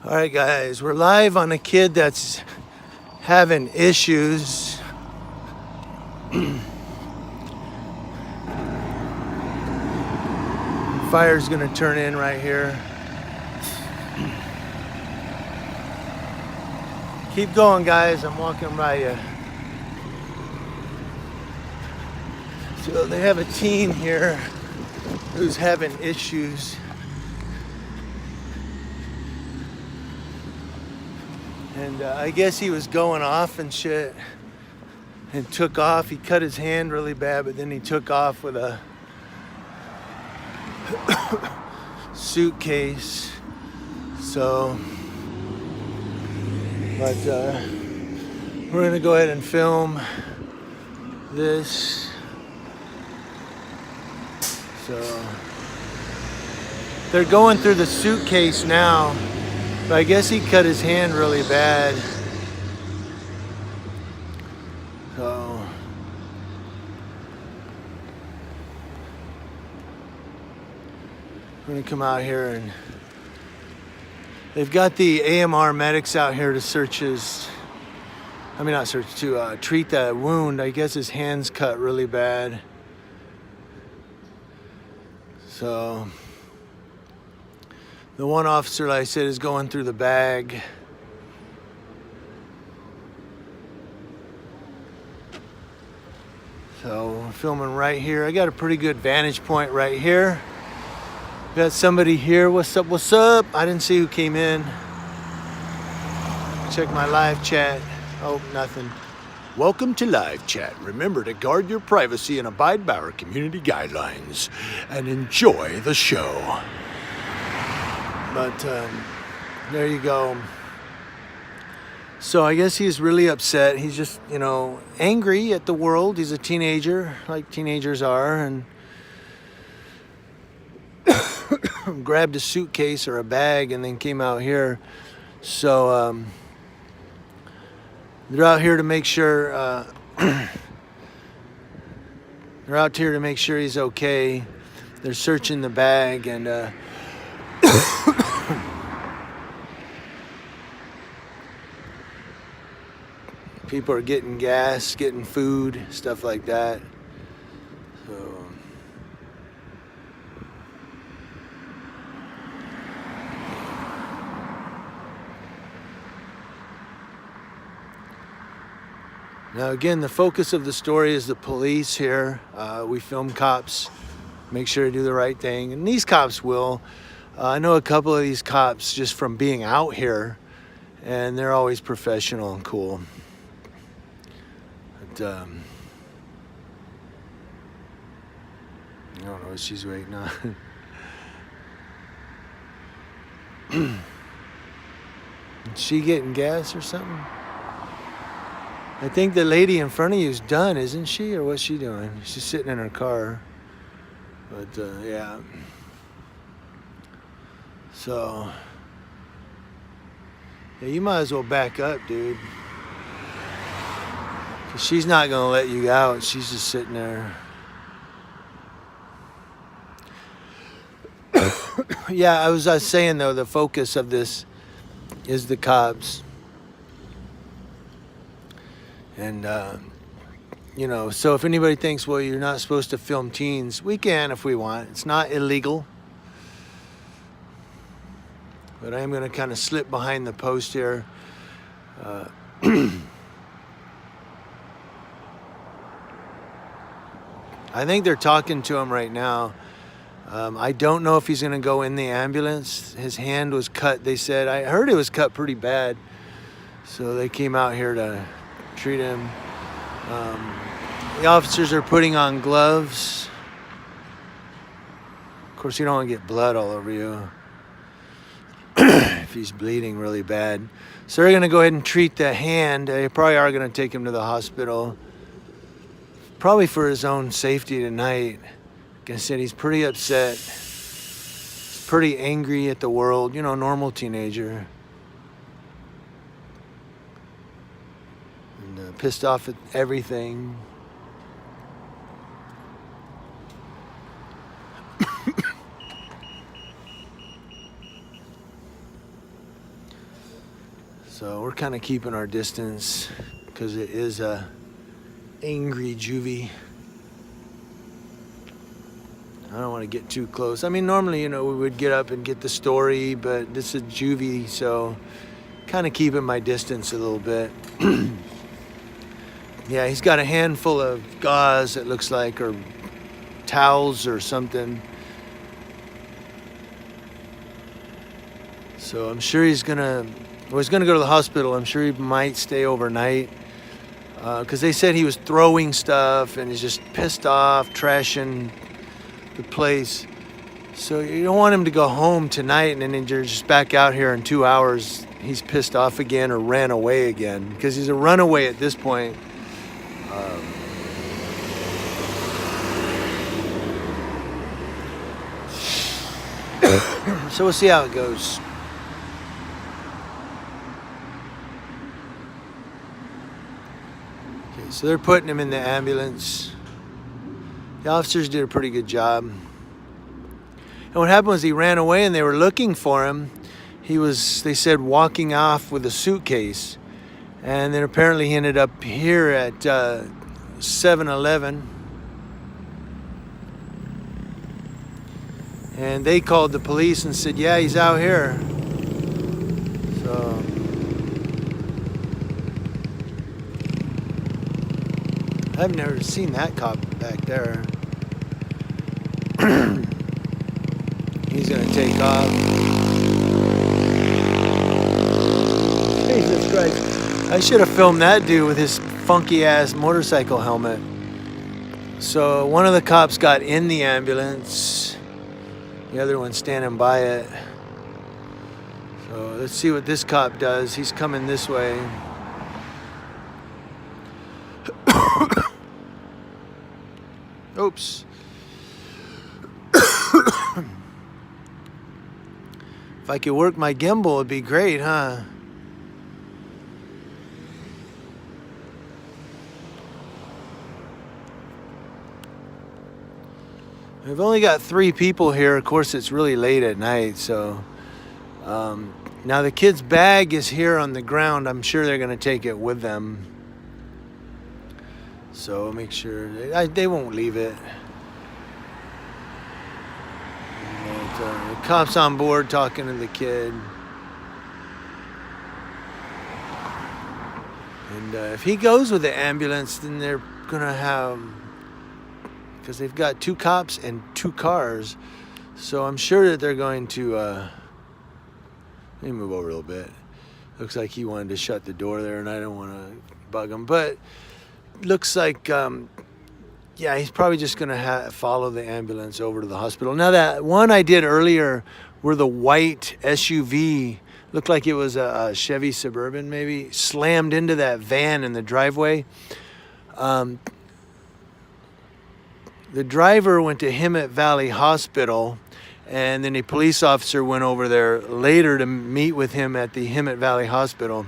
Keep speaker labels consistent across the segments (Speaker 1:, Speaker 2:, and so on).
Speaker 1: All right, guys, we're live on a kid that's having issues. Fire's gonna turn in right here. Keep going, guys. I'm walking by you. So they have a teen here who's having issues. And I guess he was going off and shit and took off. He cut his hand really bad, but then he took off with a suitcase. So, but we're gonna go ahead and film this. So they're going through the suitcase now. But I guess he cut his hand really bad. So we're gonna come out here and they've got the AMR medics out here to search his, to treat that wound. I guess his hand's cut really bad. So the one officer, like I said, is going through the bag. So we're filming right here. I got a pretty good vantage point right here. Got somebody here. What's up? What's up? I didn't see who came in. Check my live chat. Oh, nothing.
Speaker 2: Welcome to live chat. Remember to guard your privacy and abide by our community guidelines. And enjoy the show.
Speaker 1: But there you go. So I guess he's really upset. He's just, angry at the world. He's a teenager, like teenagers are, and grabbed a suitcase or a bag and then came out here. So they're out here to make sure they're out here to make sure he's okay. They're searching the bag and people are getting gas, getting food, stuff like that. So now again, the focus of the story is the police here. We film cops, make sure to do the right thing, and these cops will. I know a couple of these cops just from being out here, and they're always professional and cool. But, I don't know what she's waiting on. Is she getting gas or something? I think the lady in front of you is done, isn't she? Or what's she doing? She's sitting in her car. But, yeah. So, yeah, you might as well back up, dude. 'Cause she's not going to let you out. She's just sitting there. Yeah, I was saying, though, the focus of this is the cops. And, so if anybody thinks, well, you're not supposed to film teens, we can if we want. It's not illegal. But I am going to kind of slip behind the post here. I think they're talking to him right now. I don't know if he's going to go in the ambulance. His hand was cut, they said. I heard it was cut pretty bad. So they came out here to treat him. The officers are putting on gloves. Of course, you don't want to get blood all over you if he's bleeding really bad. So they're going to go ahead and treat the hand. They probably are going to take him to the hospital. Probably for his own safety tonight. Like I said, he's pretty upset. He's pretty angry at the world. Normal teenager. And pissed off at everything. So we're kind of keeping our distance because it is a angry juvie. I don't want to get too close. I mean, normally, we would get up and get the story, but this is juvie, so kind of keeping my distance a little bit. Yeah, he's got a handful of gauze, it looks like, or towels or something. So I'm sure he's gonna go to the hospital. I'm sure he might stay overnight. Because they said he was throwing stuff and he's just pissed off, trashing the place. So you don't want him to go home tonight and then you're just back out here in 2 hours. He's pissed off again or ran away again, because he's a runaway at this point. So we'll see how it goes. Okay, so they're putting him in the ambulance. The officers did a pretty good job. And what happened was he ran away and they were looking for him. He was, they said, walking off with a suitcase. And then apparently he ended up here at 7-Eleven. And they called the police and said, yeah, he's out here. So I've never seen that cop back there. He's gonna take off. Jesus Christ. I should have filmed that dude with his funky ass motorcycle helmet. So one of the cops got in the ambulance. The other one's standing by it. So let's see what this cop does. He's coming this way. Oops. If I could work my gimbal, it'd be great, huh? We've only got 3 people here. Of course, it's really late at night, so now the kid's bag is here on the ground. I'm sure they're going to take it with them. So make sure they won't leave it. But, the cop's on board talking to the kid. And if he goes with the ambulance, then they're going to have... because they've got 2 cops and 2 cars. So I'm sure that they're going to... let me move over a little bit. Looks like he wanted to shut the door there, and I don't want to bug him. But looks like, yeah, he's probably just going to follow the ambulance over to the hospital. Now, that one I did earlier where the white SUV, looked like it was a Chevy Suburban maybe, slammed into that van in the driveway. The driver went to Hemet Valley Hospital, and then a police officer went over there later to meet with him at the Hemet Valley Hospital.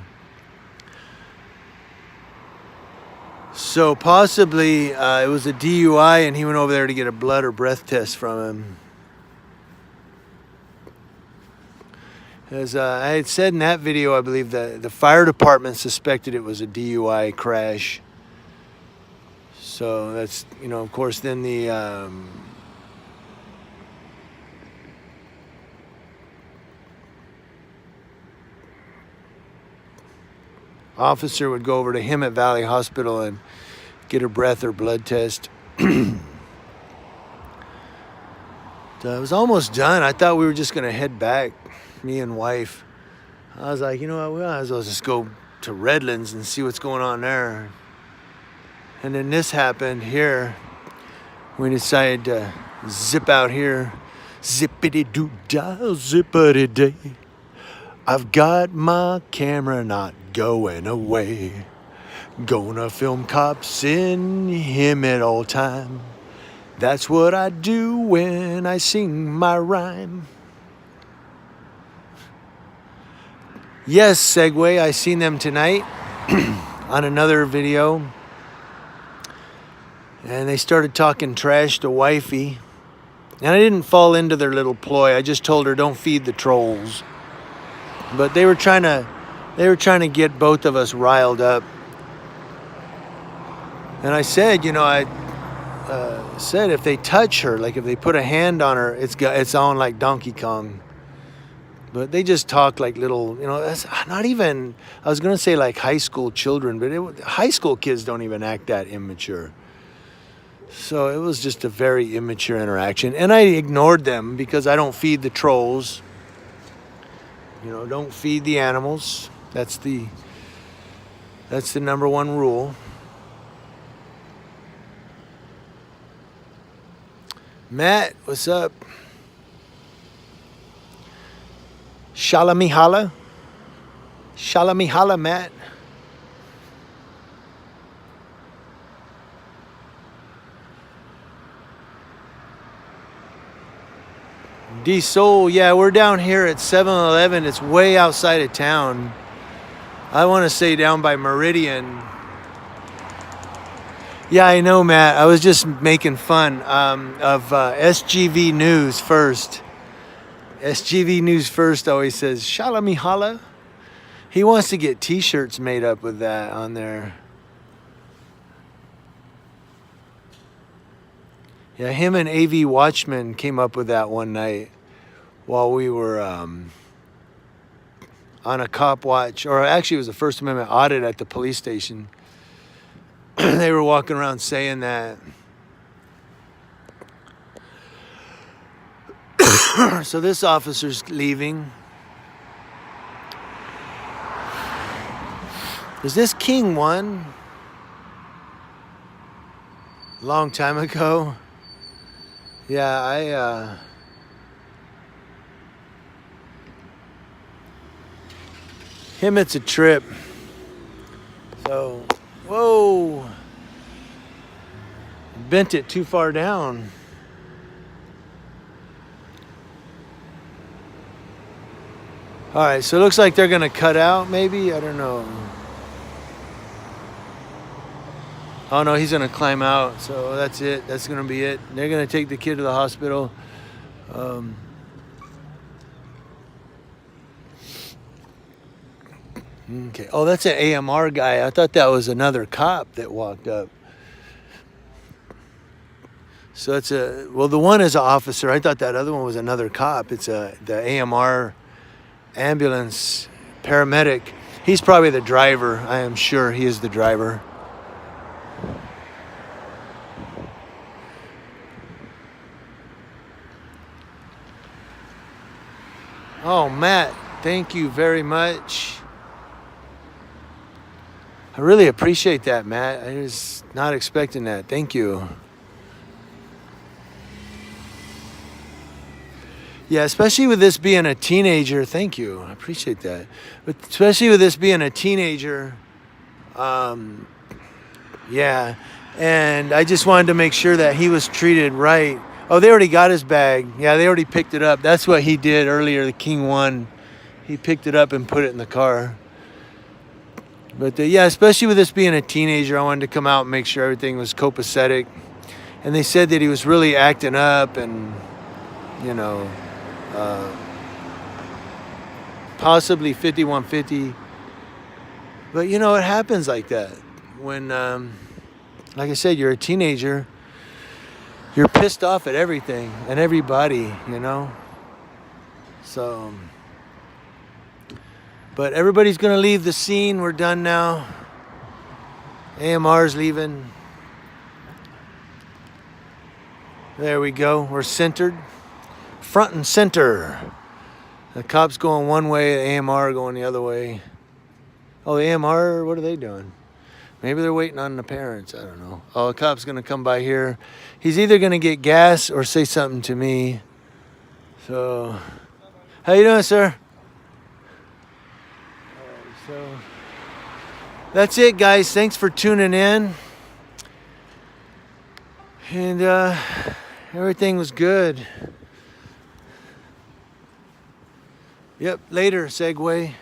Speaker 1: So possibly it was a DUI, and he went over there to get a blood or breath test from him. As I had said in that video, I believe the fire department suspected it was a DUI crash. So that's, of course, then the officer would go over to Hemet Valley Hospital and get a breath or blood test. It was almost done. I thought we were just going to head back, me and wife. I was like, you know what, we might as well just go to Redlands and see what's going on there. And then this happened here. We decided to zip out here. Zippity-doo-dah, zippity-day. I've got my camera not going away. Gonna film cops in Hemet all time. That's what I do when I sing my rhyme. Yes, segue, I seen them tonight on another video. And they started talking trash to wifey. And I didn't fall into their little ploy. I just told her, don't feed the trolls. But they were trying to They were trying to get both of us riled up. And I said, I said if they touch her, like if they put a hand on her, it's on like Donkey Kong. But they just talk like little, that's not even, I was going to say like high school children, but high school kids don't even act that immature. So it was just a very immature interaction. And I ignored them because I don't feed the trolls. Don't feed the animals. That's the number one rule. Matt, what's up? Shalamihala? Shalamihala, Matt. D-Soul, yeah, we're down here at 7-Eleven. It's way outside of town. I want to say down by Meridian. Yeah, I know, Matt. I was just making fun of SGV News First. SGV News First always says, Shalamihala. He wants to get t-shirts made up with that on there. Yeah, him and AV Watchman came up with that one night while we were on a cop watch, or actually it was a First Amendment audit at the police station. They were walking around saying that. So this officer's leaving. Is this King 1? Long time ago. Yeah, Hemet's a trip. So, whoa. Bent it too far down. All right, so it looks like they're going to cut out, maybe? I don't know. Oh, no, he's going to climb out. So that's it. That's going to be it. They're going to take the kid to the hospital. Okay. Oh, that's an AMR guy. I thought that was another cop that walked up. So it's the one is an officer. I thought that other one was another cop. It's the AMR ambulance paramedic. He's probably the driver. I am sure he is the driver. Oh, Matt, thank you very much. I really appreciate that, Matt. I was not expecting that. Thank you. Yeah, especially with this being a teenager. Thank you. I appreciate that. But especially with this being a teenager, yeah. And I just wanted to make sure that he was treated right. Oh, they already got his bag. Yeah, they already picked it up. That's what he did earlier, the King 1. He picked it up and put it in the car. But yeah, especially with this being a teenager, I wanted to come out and make sure everything was copacetic. And they said that he was really acting up and, possibly 5150. But, it happens like that. When, like I said, you're a teenager, you're pissed off at everything and everybody, So, but everybody's going to leave the scene. We're done now. AMR's leaving. There we go. We're centered. Front and center. The cops going one way, the AMR going the other way. Oh, the AMR, what are they doing? Maybe they're waiting on the parents. I don't know. Oh, a cop's going to come by here. He's either going to get gas or say something to me. So, how you doing, sir? So, that's it, guys. Thanks for tuning in. And everything was good. Yep, later, Segway.